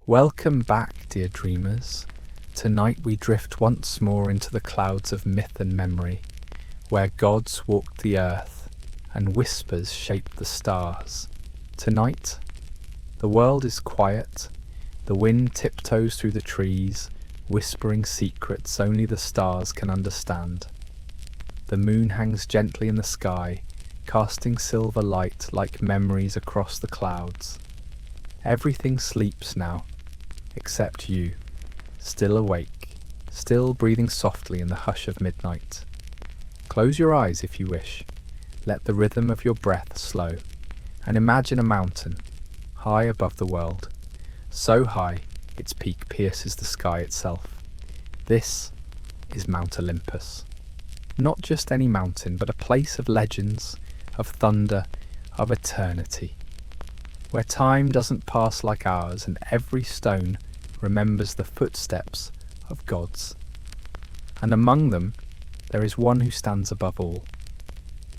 Welcome back, dear dreamers. Tonight we drift once more into the clouds of myth and memory, where gods walked the earth and whispers shaped the stars. Tonight, the world is quiet, the wind tiptoes through the trees, whispering secrets only the stars can understand. The moon hangs gently in the sky, casting silver light like memories across the clouds. Everything sleeps now, except you, still awake, still breathing softly in the hush of midnight. Close your eyes if you wish, let the rhythm of your breath slow, and imagine a mountain, high above the world, so high its peak pierces the sky itself. This is Mount Olympus. Not just any mountain, but a place of legends, of thunder, of eternity, where time doesn't pass like ours and every stone remembers the footsteps of gods. And among them, there is one who stands above all.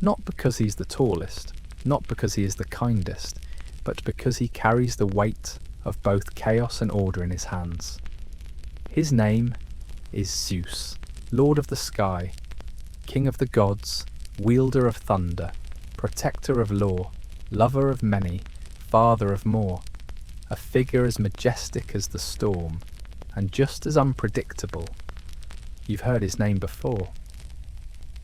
Not because he's the tallest, not because he is the kindest, but because he carries the weight of both chaos and order in his hands. His name is Zeus, Lord of the sky, King of the gods, wielder of thunder, protector of law, lover of many, father of more, a figure as majestic as the storm, and just as unpredictable. You've heard his name before.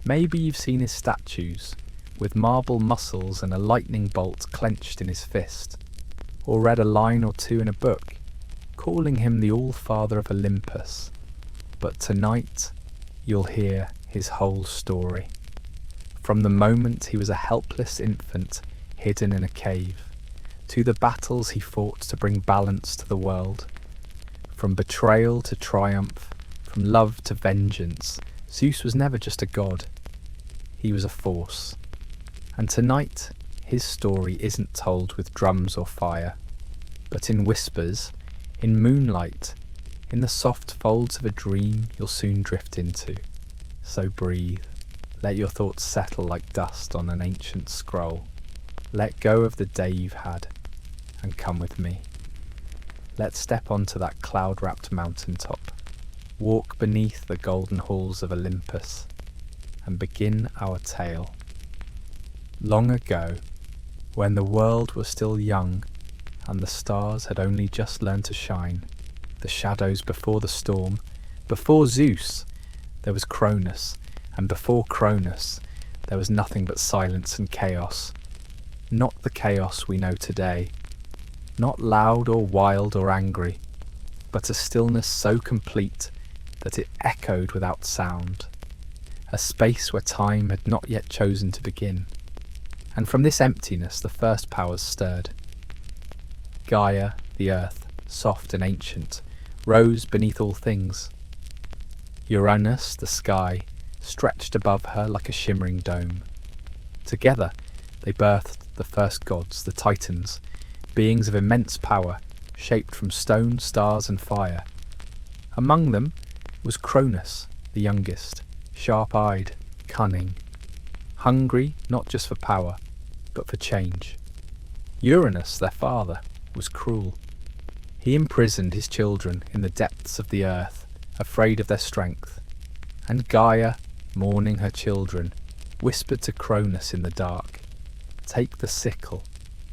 Maybe you've seen his statues, with marble muscles and a lightning bolt clenched in his fist, or read a line or two in a book, calling him the All-Father of Olympus. But tonight, you'll hear his whole story. From the moment he was a helpless infant hidden in a cave, to the battles he fought to bring balance to the world. From betrayal to triumph, from love to vengeance, Zeus was never just a god. He was a force. And tonight, his story isn't told with drums or fire, but in whispers, in moonlight, in the soft folds of a dream you'll soon drift into. So breathe, let your thoughts settle like dust on an ancient scroll. Let go of the day you've had, and come with me. Let's step onto that cloud-wrapped mountaintop, walk beneath the golden halls of Olympus, and begin our tale. Long ago, when the world was still young and the stars had only just learned to shine, the shadows before the storm, before Zeus, there was Cronus, and before Cronus, there was nothing but silence and chaos. Not the chaos we know today, not loud or wild or angry, but a stillness so complete that it echoed without sound, a space where time had not yet chosen to begin. And from this emptiness the first powers stirred. Gaia, the earth, soft and ancient, rose beneath all things. Uranus, the sky, stretched above her like a shimmering dome. Together they birthed the first gods, the Titans, beings of immense power, shaped from stone, stars and fire. Among them was Cronus, the youngest, sharp-eyed, cunning, hungry not just for power, but for change. Uranus, their father, was cruel. He imprisoned his children in the depths of the earth, afraid of their strength. And Gaia, mourning her children, whispered to Cronus in the dark, "Take the sickle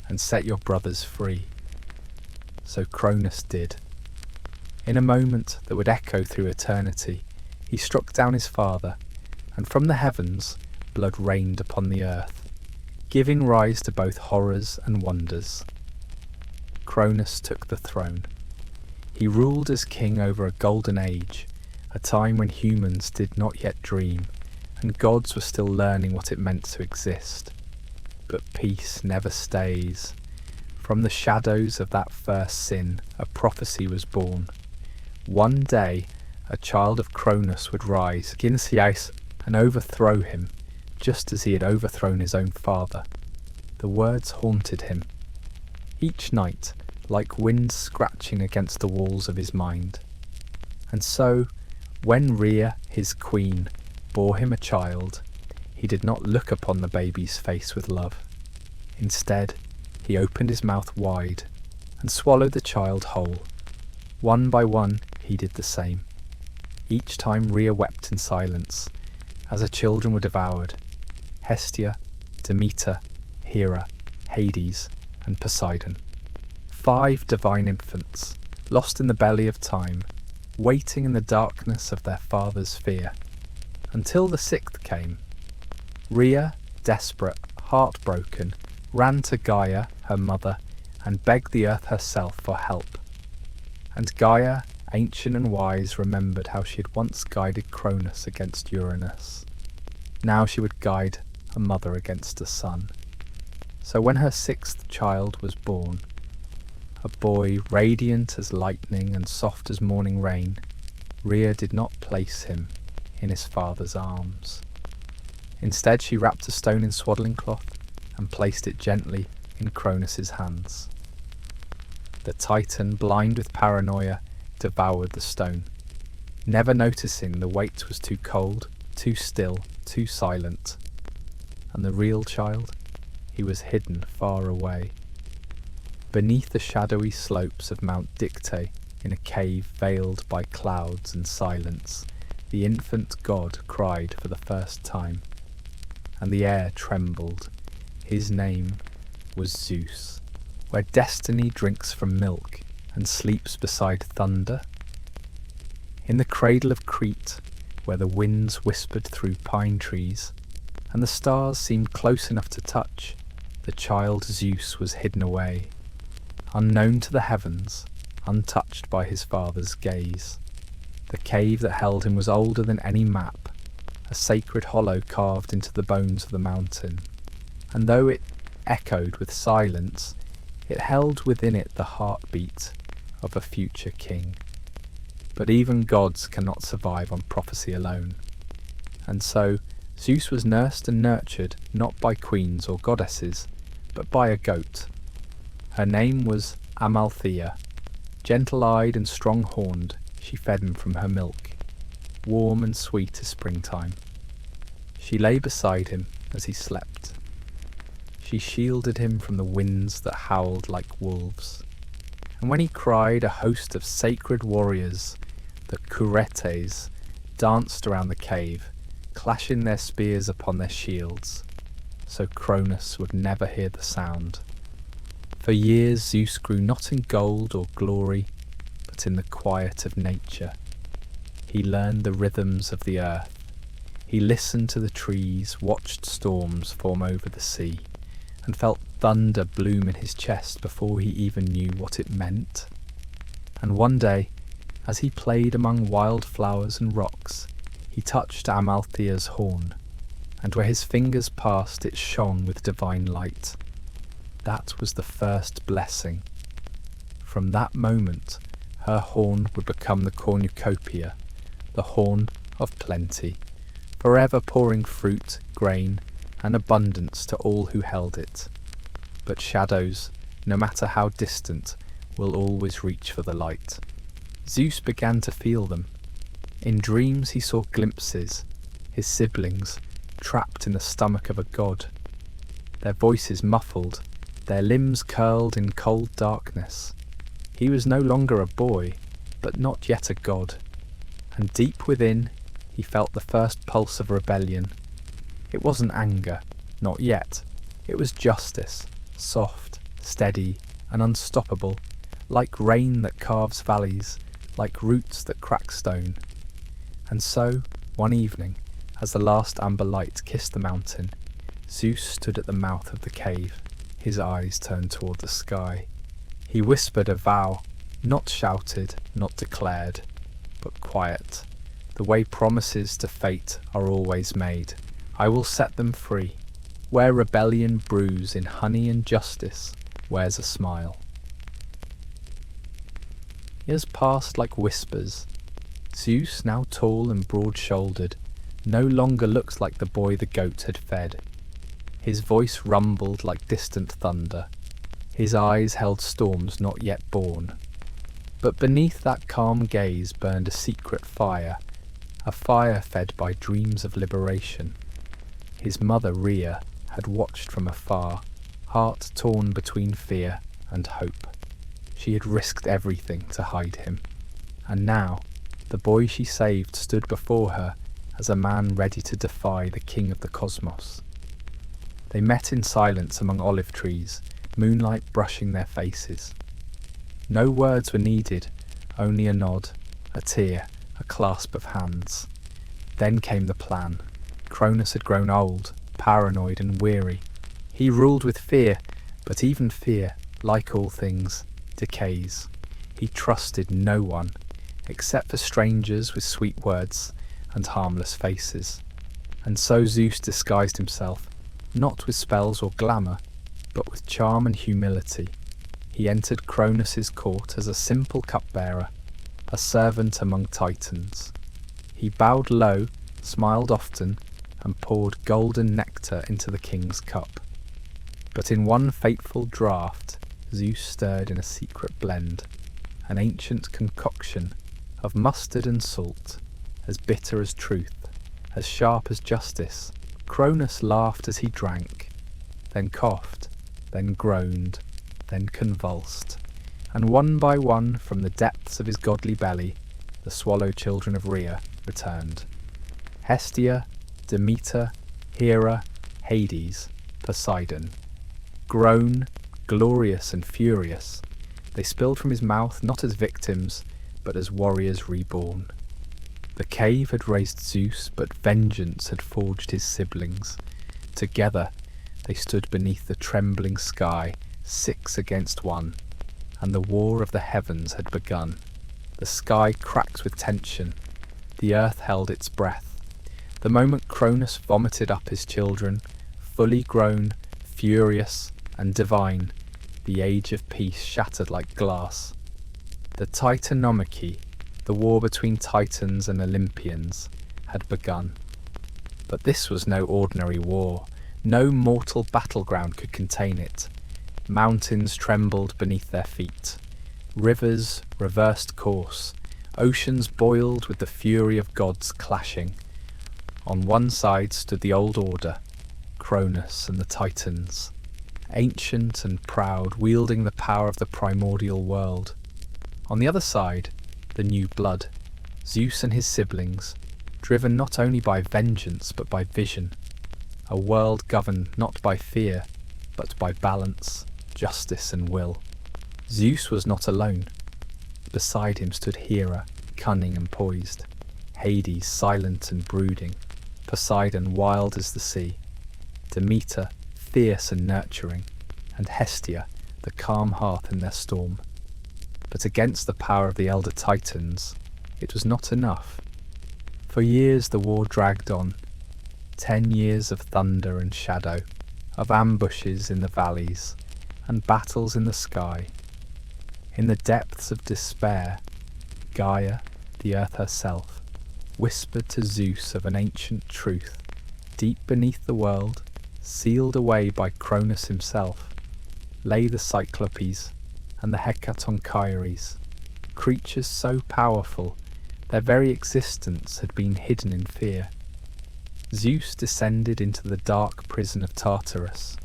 and set your brothers free." So Cronus did. In a moment that would echo through eternity, he struck down his father, and from the heavens blood rained upon the earth, giving rise to both horrors and wonders. Cronus took the throne. He ruled as king over a golden age, a time when humans did not yet dream, and gods were still learning what it meant to exist. But peace never stays. From the shadows of that first sin, a prophecy was born. One day, a child of Cronus would rise against Zeus and overthrow him, just as he had overthrown his own father. The words haunted him. Each night, like wind scratching against the walls of his mind. And so, when Rhea, his queen, bore him a child, he did not look upon the baby's face with love. Instead, he opened his mouth wide and swallowed the child whole, One by one, he did the same. Each time Rhea wept in silence, as her children were devoured. Hestia, Demeter, Hera, Hades, and Poseidon. 5 divine infants, lost in the belly of time, waiting in the darkness of their father's fear. Until the 6th came. Rhea, desperate, heartbroken, ran to Gaia, her mother, and begged the earth herself for help. And Gaia, ancient and wise, remembered how she had once guided Cronus against Uranus. Now she would guide a mother against a son. So when her 6th child was born, a boy radiant as lightning and soft as morning rain, Rhea did not place him in his father's arms. Instead, she wrapped a stone in swaddling cloth and placed it gently in Cronus's hands. The Titan, blind with paranoia, devoured the stone, never noticing the weight was too cold, too still, too silent. And the real child, he was hidden far away. Beneath the shadowy slopes of Mount Dicte, in a cave veiled by clouds and silence, the infant god cried for the first time, and the air trembled. His name was Zeus. Where destiny drinks from milk and sleeps beside thunder. In the cradle of Crete, where the winds whispered through pine trees, and the stars seemed close enough to touch, the child Zeus was hidden away, unknown to the heavens, untouched by his father's gaze. The cave that held him was older than any map, a sacred hollow carved into the bones of the mountain, and though it echoed with silence, it held within it the heartbeat of a future king. But even gods cannot survive on prophecy alone. And so Zeus was nursed and nurtured not by queens or goddesses, but by a goat. Her name was Amalthea. Gentle-eyed and strong-horned, she fed him from her milk, warm and sweet as springtime. She lay beside him as he slept. She shielded him from the winds that howled like wolves. And when he cried, a host of sacred warriors, the Curetes, danced around the cave, clashing their spears upon their shields, so Cronus would never hear the sound. For years Zeus grew not in gold or glory, but in the quiet of nature. He learned the rhythms of the earth. He listened to the trees, watched storms form over the sea, and felt thunder bloom in his chest before he even knew what it meant. And one day, as he played among wild flowers and rocks, he touched Amalthea's horn, and where his fingers passed it shone with divine light. That was the first blessing. From that moment, her horn would become the cornucopia, the horn of plenty, forever pouring fruit, grain, and abundance to all who held it. But shadows, no matter how distant, will always reach for the light. Zeus began to feel them. In dreams he saw glimpses, his siblings, trapped in the stomach of a god. Their voices muffled, their limbs curled in cold darkness. He was no longer a boy, but not yet a god. And deep within, he felt the first pulse of rebellion. It wasn't anger, not yet. It was justice, soft, steady, and unstoppable, like rain that carves valleys, like roots that crack stone. And so, one evening, as the last amber light kissed the mountain, Zeus stood at the mouth of the cave, his eyes turned toward the sky. He whispered a vow, not shouted, not declared, but quiet, the way promises to fate are always made. I will set them free. Where rebellion brews in honey and justice, wears a smile. Years passed like whispers. Zeus, now tall and broad-shouldered, no longer looks like the boy the goat had fed. His voice rumbled like distant thunder. His eyes held storms not yet born. But beneath that calm gaze burned a secret fire, a fire fed by dreams of liberation. His mother Rhea had watched from afar, heart torn between fear and hope. She had risked everything to hide him, and now the boy she saved stood before her as a man ready to defy the king of the cosmos. They met in silence among olive trees, moonlight brushing their faces. No words were needed, only a nod, a tear, a clasp of hands. Then came the plan. Cronus had grown old, paranoid and weary. He ruled with fear, but even fear, like all things, decays. He trusted no one, except for strangers with sweet words and harmless faces. And so Zeus disguised himself, not with spells or glamour, but with charm and humility. He entered Cronus's court as a simple cupbearer, a servant among Titans. He bowed low, smiled often, and poured golden nectar into the king's cup. But in one fateful draught, Zeus stirred in a secret blend, an ancient concoction of mustard and salt, as bitter as truth, as sharp as justice. Cronus laughed as he drank, then coughed, then groaned, then convulsed, and one by one from the depths of his godly belly the swallow children of Rhea returned. Hestia, Demeter, Hera, Hades, Poseidon. Grown, glorious and furious, they spilled from his mouth not as victims, but as warriors reborn. The cave had raised Zeus, but vengeance had forged his siblings. Together they stood beneath the trembling sky, 6 against 1, and the war of the heavens had begun. The sky cracked with tension. The earth held its breath. The moment Cronus vomited up his children, fully grown, furious, and divine, the age of peace shattered like glass. The Titanomachy, the war between Titans and Olympians, had begun. But this was no ordinary war. No mortal battleground could contain it. Mountains trembled beneath their feet. Rivers reversed course. Oceans boiled with the fury of gods clashing. On one side stood the old order, Cronus and the Titans, ancient and proud, wielding the power of the primordial world. On the other side, the new blood, Zeus and his siblings, driven not only by vengeance but by vision, a world governed not by fear, but by balance, justice and will. Zeus was not alone. Beside him stood Hera, cunning and poised, Hades silent and brooding, Poseidon wild as the sea, Demeter fierce and nurturing, and Hestia the calm hearth in their storm. But against the power of the elder Titans, it was not enough. For years the war dragged on, 10 years of thunder and shadow, of ambushes in the valleys, and battles in the sky. In the depths of despair, Gaia, the earth herself, whispered to Zeus of an ancient truth, deep beneath the world, sealed away by Cronus himself, lay the Cyclopes and the Hecatonchires, creatures so powerful, their very existence had been hidden in fear. Zeus descended into the dark prison of Tartarus,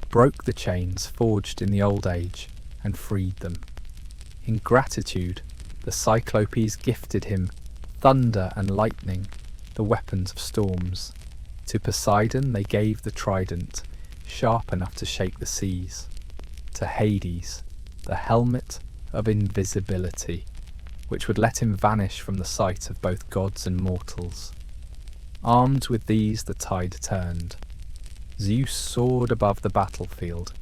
broke the chains forged in the old age, and freed them. In gratitude, the Cyclopes gifted him thunder and lightning, the weapons of storms. To Poseidon they gave the trident, sharp enough to shake the seas. To Hades, the helmet of invisibility, which would let him vanish from the sight of both gods and mortals. Armed with these the tide turned. Zeus soared above the battlefield,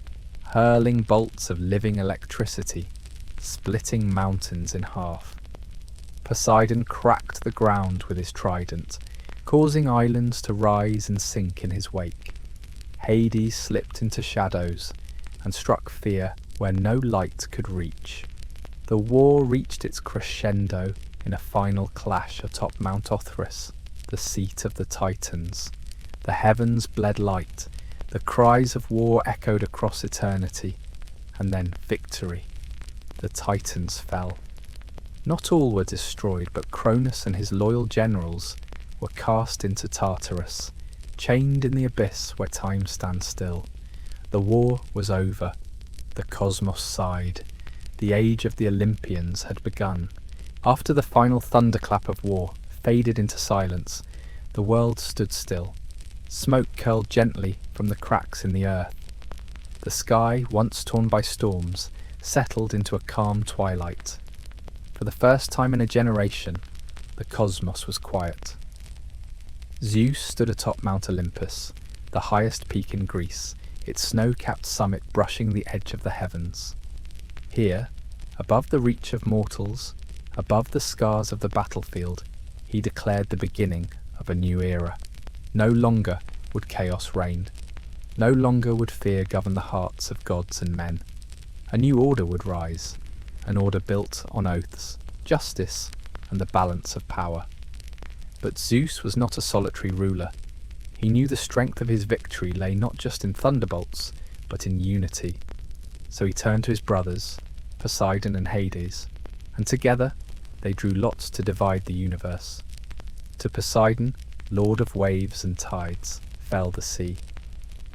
hurling bolts of living electricity, splitting mountains in half. Poseidon cracked the ground with his trident, causing islands to rise and sink in his wake. Hades slipped into shadows and struck fear where no light could reach. The war reached its crescendo in a final clash atop Mount Olympus, the seat of the Titans. The heavens bled light, the cries of war echoed across eternity, and then victory. The Titans fell. Not all were destroyed, but Cronus and his loyal generals were cast into Tartarus, chained in the abyss where time stands still. The war was over. The cosmos sighed. The age of the Olympians had begun. After the final thunderclap of war faded into silence, the world stood still. Smoke curled gently from the cracks in the earth. The sky, once torn by storms, settled into a calm twilight. For the first time in a generation, the cosmos was quiet. Zeus stood atop Mount Olympus, the highest peak in Greece, its snow-capped summit brushing the edge of the heavens. Here, above the reach of mortals, above the scars of the battlefield, he declared the beginning of a new era. No longer would chaos reign. No longer would fear govern the hearts of gods and men. A new order would rise, an order built on oaths, justice, and the balance of power. But Zeus was not a solitary ruler. He knew the strength of his victory lay not just in thunderbolts, but in unity. So he turned to his brothers, Poseidon and Hades, and together they drew lots to divide the universe. To Poseidon, lord of waves and tides, fell the sea.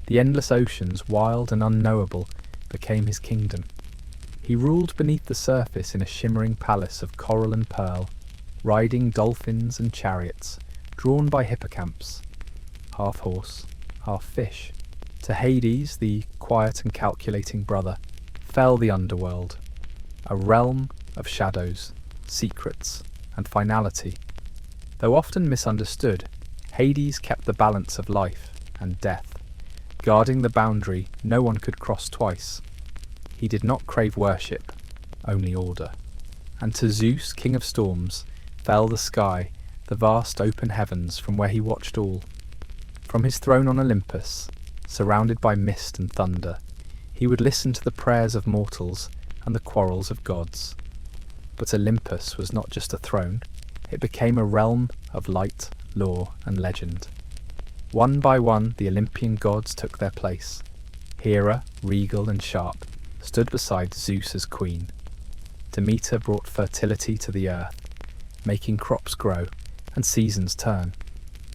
The endless oceans, wild and unknowable, became his kingdom. He ruled beneath the surface in a shimmering palace of coral and pearl, riding dolphins and chariots, drawn by hippocamps, half horse, half fish. To Hades, the quiet and calculating brother, fell the underworld, a realm of shadows, secrets, and finality. Though often misunderstood, Hades kept the balance of life and death, guarding the boundary no one could cross twice. He did not crave worship, only order. And to Zeus, king of storms, fell the sky, the vast open heavens from where he watched all. From his throne on Olympus, surrounded by mist and thunder, he would listen to the prayers of mortals and the quarrels of gods. But Olympus was not just a throne, it became a realm of light, lore, and legend. One by one, the Olympian gods took their place. Hera, regal and sharp, stood beside Zeus as queen. Demeter brought fertility to the earth, making crops grow and seasons turn.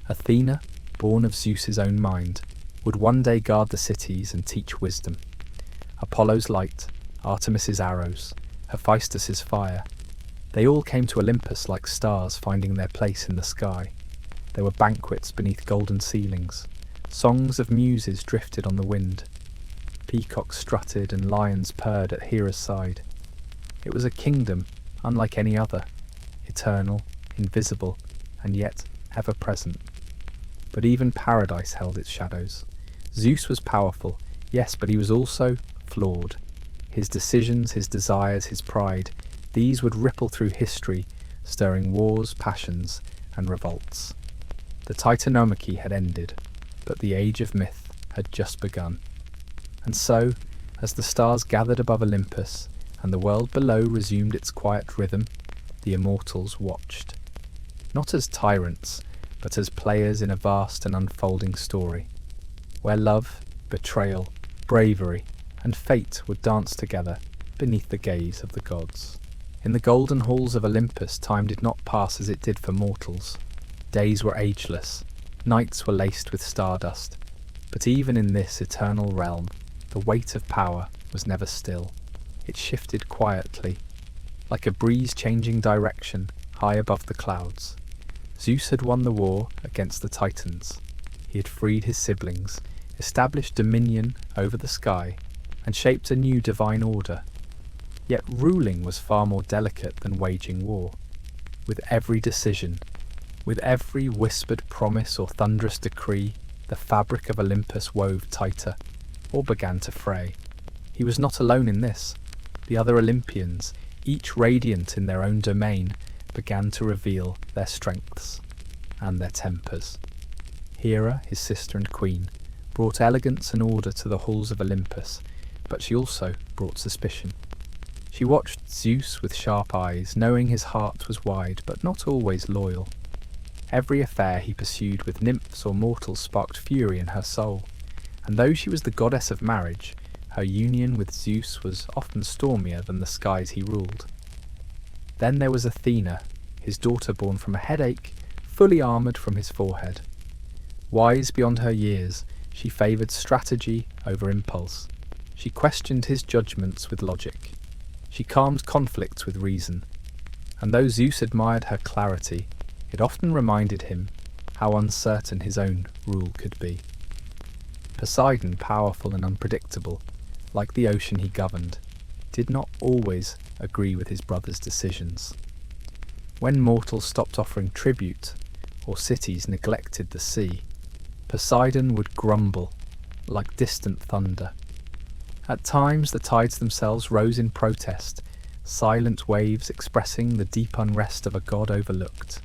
Athena, born of Zeus's own mind, would one day guard the cities and teach wisdom. Apollo's light, Artemis's arrows, Hephaestus's fire. They all came to Olympus like stars finding their place in the sky. There were banquets beneath golden ceilings. Songs of muses drifted on the wind. Peacocks strutted and lions purred at Hera's side. It was a kingdom unlike any other, eternal, invisible, and yet ever-present. But even paradise held its shadows. Zeus was powerful, yes, but he was also flawed. His decisions, his desires, his pride, these would ripple through history, stirring wars, passions, and revolts. The Titanomachy had ended, but the age of myth had just begun. And so, as the stars gathered above Olympus, and the world below resumed its quiet rhythm, the immortals watched. Not as tyrants, but as players in a vast and unfolding story, where love, betrayal, bravery, and fate would dance together beneath the gaze of the gods. In the golden halls of Olympus, time did not pass as it did for mortals. Days were ageless, nights were laced with stardust, but even in this eternal realm, the weight of power was never still. It shifted quietly, like a breeze changing direction high above the clouds. Zeus had won the war against the Titans. He had freed his siblings, established dominion over the sky, and shaped a new divine order. Yet ruling was far more delicate than waging war. With every decision, with every whispered promise or thunderous decree, the fabric of Olympus wove tighter, or began to fray. He was not alone in this. The other Olympians, each radiant in their own domain, began to reveal their strengths and their tempers. Hera, his sister and queen, brought elegance and order to the halls of Olympus, but she also brought suspicion. She watched Zeus with sharp eyes, knowing his heart was wide, but not always loyal. Every affair he pursued with nymphs or mortals sparked fury in her soul, and though she was the goddess of marriage, her union with Zeus was often stormier than the skies he ruled. Then there was Athena, his daughter born from a headache, fully armoured from his forehead. Wise beyond her years, she favoured strategy over impulse. She questioned his judgments with logic. She calmed conflicts with reason, and though Zeus admired her clarity, it often reminded him how uncertain his own rule could be. Poseidon, powerful and unpredictable, like the ocean he governed, did not always agree with his brother's decisions. When mortals stopped offering tribute, or cities neglected the sea, Poseidon would grumble like distant thunder. At times the tides themselves rose in protest, silent waves expressing the deep unrest of a god overlooked.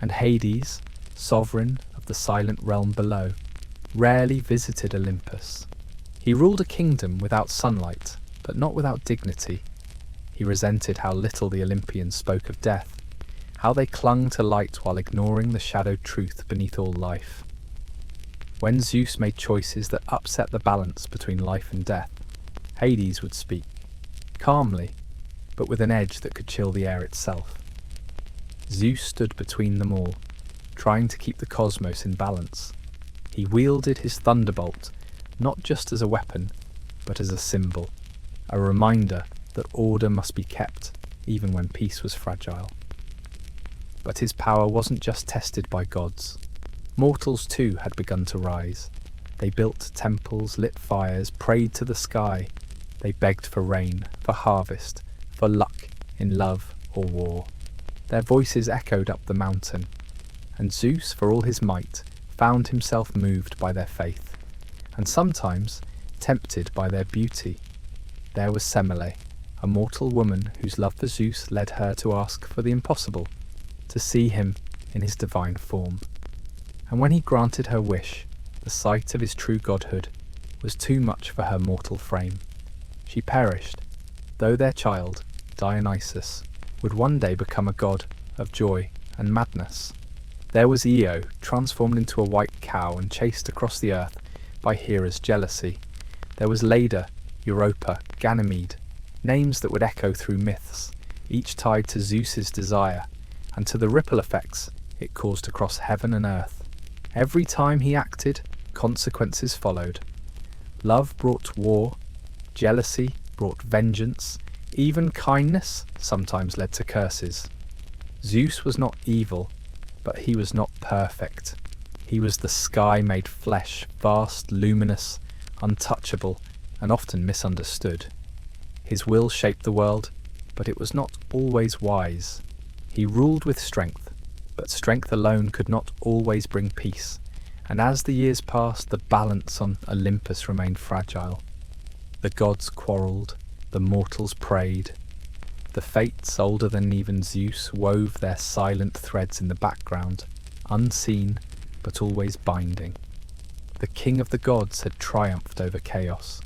And Hades, sovereign of the silent realm below, rarely visited Olympus. He ruled a kingdom without sunlight, but not without dignity. He resented how little the Olympians spoke of death, how they clung to light while ignoring the shadowed truth beneath all life. When Zeus made choices that upset the balance between life and death, Hades would speak, calmly, but with an edge that could chill the air itself. Zeus stood between them all, trying to keep the cosmos in balance. He wielded his thunderbolt not just as a weapon, but as a symbol, a reminder that order must be kept, even when peace was fragile. But his power wasn't just tested by gods. Mortals too had begun to rise. They built temples, lit fires, prayed to the sky. They begged for rain, for harvest, for luck in love or war. Their voices echoed up the mountain, and Zeus, for all his might, found himself moved by their faith, and sometimes tempted by their beauty. There was Semele, a mortal woman whose love for Zeus led her to ask for the impossible, to see him in his divine form. And when he granted her wish, the sight of his true godhood was too much for her mortal frame. She perished, though their child, Dionysus, would one day become a god of joy and madness. There was Io, transformed into a white cow and chased across the earth by Hera's jealousy. There was Leda, Europa, Ganymede, names that would echo through myths, each tied to Zeus's desire, and to the ripple effects it caused across heaven and earth. Every time he acted, consequences followed. Love brought war, jealousy brought vengeance, even kindness sometimes led to curses. Zeus was not evil, but he was not perfect. He was the sky made flesh, vast, luminous, untouchable, and often misunderstood. His will shaped the world, but it was not always wise. He ruled with strength, but strength alone could not always bring peace, and as the years passed, the balance on Olympus remained fragile. The gods quarrelled, the mortals prayed. The fates, older than even Zeus, wove their silent threads in the background, unseen but always binding. The king of the gods had triumphed over chaos,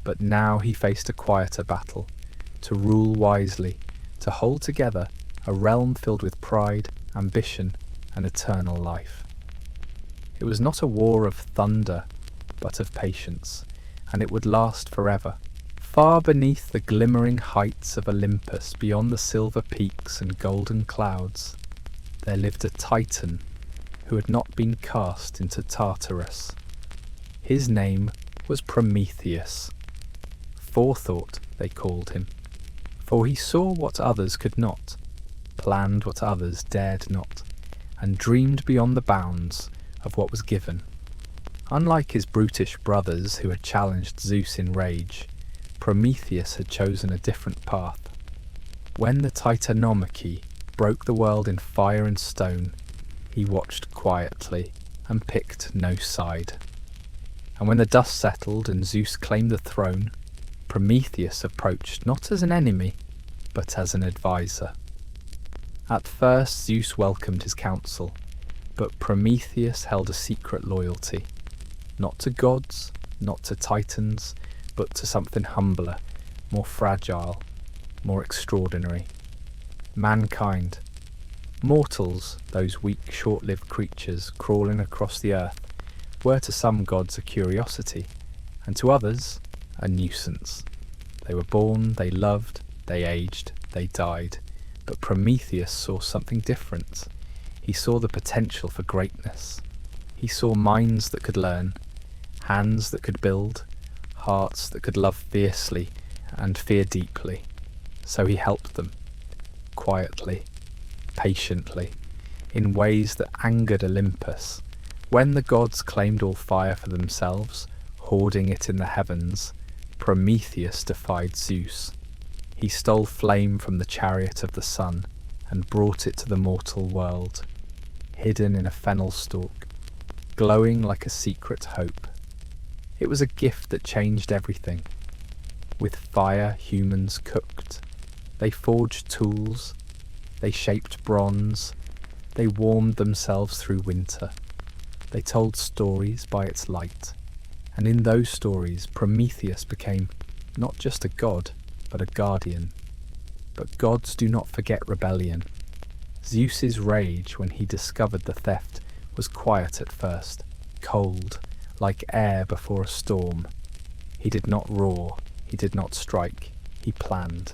but now he faced a quieter battle, to rule wisely, to hold together a realm filled with pride, ambition, and eternal life. It was not a war of thunder, but of patience, and it would last forever. Far beneath the glimmering heights of Olympus, beyond the silver peaks and golden clouds, there lived a Titan who had not been cast into Tartarus. His name was Prometheus. Forethought, they called him, for he saw what others could not, planned what others dared not, and dreamed beyond the bounds of what was given. Unlike his brutish brothers who had challenged Zeus in rage, Prometheus had chosen a different path. When the Titanomachy broke the world in fire and stone, he watched quietly and picked no side. And when the dust settled and Zeus claimed the throne, Prometheus approached not as an enemy, but as an advisor. At first Zeus welcomed his counsel, but Prometheus held a secret loyalty, not to gods, not to titans, but to something humbler, more fragile, more extraordinary. Mankind. Mortals, those weak, short-lived creatures crawling across the earth, were to some gods a curiosity, and to others a nuisance. They were born, they loved, they aged, they died, but Prometheus saw something different. He saw the potential for greatness. He saw minds that could learn, hands that could build, hearts that could love fiercely and fear deeply. So he helped them, quietly, patiently, in ways that angered Olympus. When the gods claimed all fire for themselves, hoarding it in the heavens, Prometheus defied Zeus. He stole flame from the chariot of the sun and brought it to the mortal world, hidden in a fennel stalk, glowing like a secret hope. It was a gift that changed everything. With fire, humans cooked. They forged tools. They shaped bronze. They warmed themselves through winter. They told stories by its light. And in those stories, Prometheus became not just a god, but a guardian. But gods do not forget rebellion. Zeus's rage when he discovered the theft was quiet at first, cold, like air before a storm. He did not roar, he did not strike, he planned.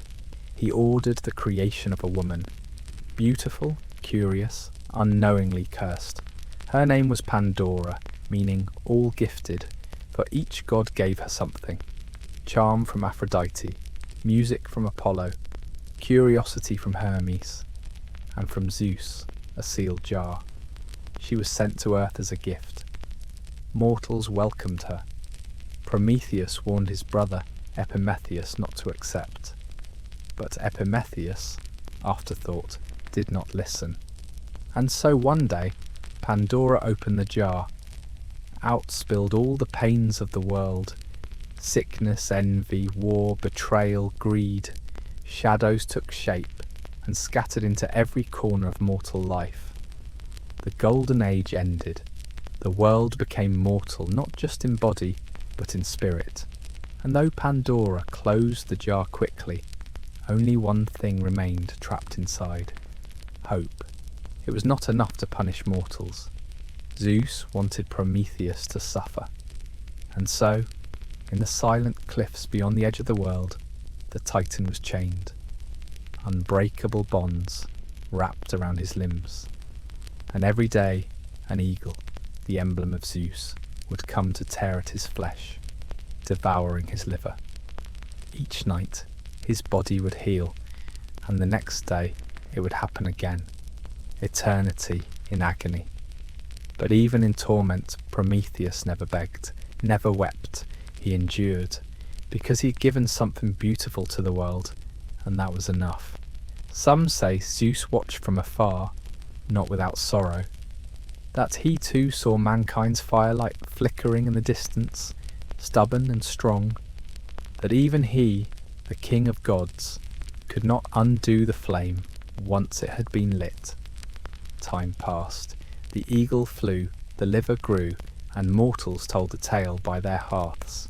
He ordered the creation of a woman, beautiful, curious, unknowingly cursed. Her name was Pandora, meaning all gifted, for each god gave her something. Charm from Aphrodite, music from Apollo, curiosity from Hermes, and from Zeus, a sealed jar. She was sent to earth as a gift. Mortals welcomed her. Prometheus warned his brother Epimetheus not to accept. But Epimetheus, afterthought, did not listen. And so one day, Pandora opened the jar. Out spilled all the pains of the world. Sickness, envy, war, betrayal, greed. Shadows took shape and scattered into every corner of mortal life. The golden age ended. The world became mortal, not just in body, but in spirit. And though Pandora closed the jar quickly, only one thing remained trapped inside: hope. It was not enough to punish mortals. Zeus wanted Prometheus to suffer. And so, in the silent cliffs beyond the edge of the world, the Titan was chained. Unbreakable bonds wrapped around his limbs. And every day, an eagle, the emblem of Zeus, would come to tear at his flesh, devouring his liver. Each night, his body would heal, and the next day it would happen again. Eternity in agony. But even in torment, Prometheus never begged, never wept. He endured, because he had given something beautiful to the world, and that was enough. Some say Zeus watched from afar, not without sorrow. That he too saw mankind's firelight flickering in the distance, stubborn and strong. That even he, the king of gods, could not undo the flame once it had been lit. Time passed. The eagle flew, the liver grew, and mortals told the tale by their hearths.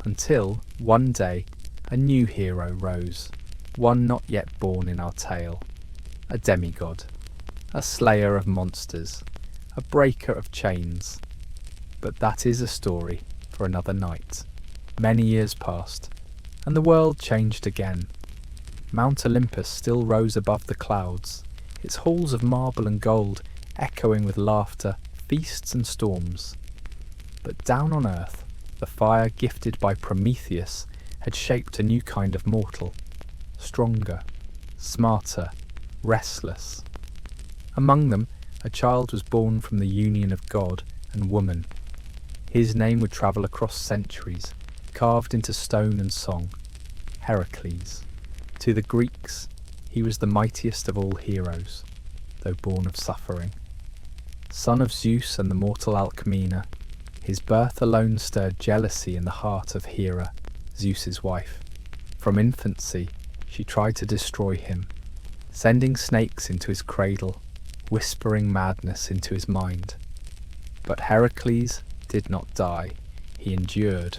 Until, one day, a new hero rose, one not yet born in our tale. A demigod, a slayer of monsters, a breaker of chains. But that is a story for another night. Many years passed, and the world changed again. Mount Olympus still rose above the clouds, its halls of marble and gold echoing with laughter, feasts and storms. But down on earth, the fire gifted by Prometheus had shaped a new kind of mortal, stronger, smarter, restless. Among them, a child was born from the union of God and woman. His name would travel across centuries, carved into stone and song: Hercules. To the Greeks, he was the mightiest of all heroes, though born of suffering. Son of Zeus and the mortal Alcmena, his birth alone stirred jealousy in the heart of Hera, Zeus's wife. From infancy, she tried to destroy him, sending snakes into his cradle, whispering madness into his mind. But Heracles did not die, he endured.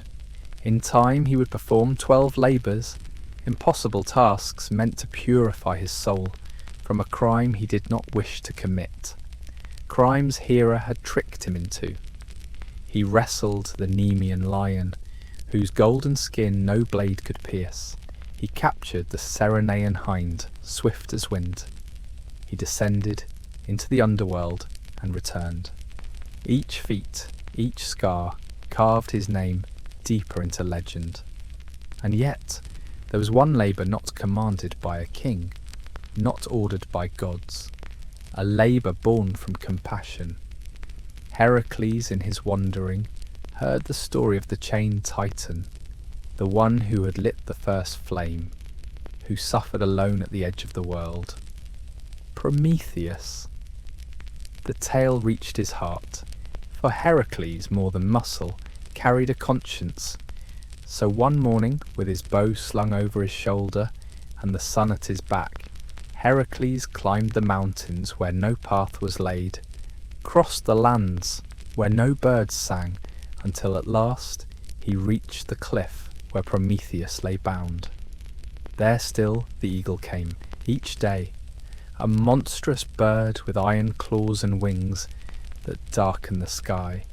In time he would perform 12 labours, impossible tasks meant to purify his soul from a crime he did not wish to commit. Crimes Hera had tricked him into. He wrestled the Nemean lion, whose golden skin no blade could pierce. He captured the Ceryneian hind, swift as wind. He descended into the underworld and returned. Each feat, each scar, carved his name deeper into legend. And yet, There was one labour not commanded by a king, not ordered by gods, a labour born from compassion. Hercules, in his wandering, heard the story of the chained Titan, the one who had lit the first flame, who suffered alone at the edge of the world. Prometheus. The tale reached his heart, for Hercules, more than muscle, carried a conscience. So one morning, with his bow slung over his shoulder and the sun at his back, Hercules climbed the mountains where no path was laid, crossed the lands where no birds sang, until at last he reached the cliff where Prometheus lay bound. There still the eagle came, each day, a monstrous bird with iron claws and wings that darkened the sky.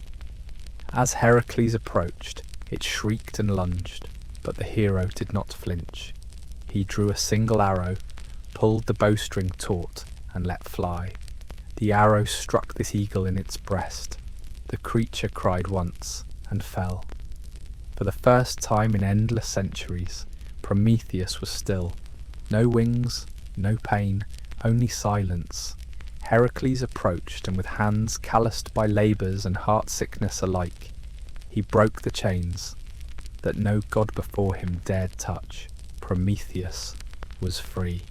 As Hercules approached, it shrieked and lunged, but the hero did not flinch. He drew a single arrow, pulled the bowstring taut, and let fly. The arrow struck this eagle in its breast. The creature cried once, and fell. For the first time in endless centuries, Prometheus was still. No wings, no pain, only silence. Hercules approached, and with hands calloused by labours and heart sickness alike, he broke the chains that no god before him dared touch. Prometheus was free.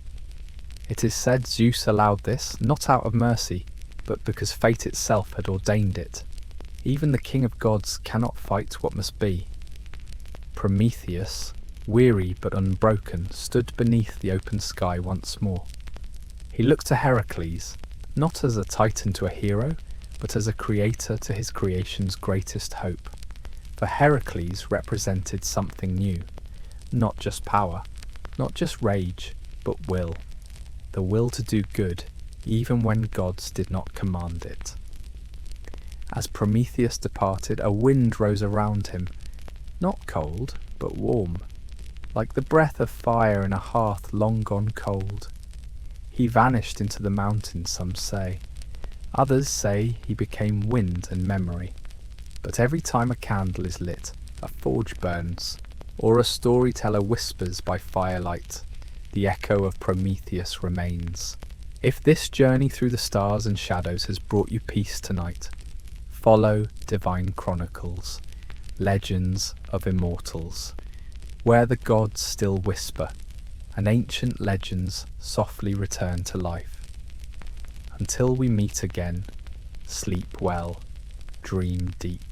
It is said Zeus allowed this, not out of mercy, but because fate itself had ordained it. Even the king of gods cannot fight what must be. Prometheus, weary but unbroken, stood beneath the open sky once more. He looked to Hercules, not as a titan to a hero, but as a creator to his creation's greatest hope. For Hercules represented something new, not just power, not just rage, but will. The will to do good, even when gods did not command it. As Prometheus departed, a wind rose around him, not cold, but warm, like the breath of fire in a hearth long gone cold. He vanished into the mountains, some say. Others say he became wind and memory. But every time a candle is lit, a forge burns, or a storyteller whispers by firelight, the echo of Prometheus remains. If this journey through the stars and shadows has brought you peace tonight, follow Divine Chronicles, legends of immortals, where the gods still whisper, and ancient legends softly return to life. Until we meet again, sleep well, dream deep.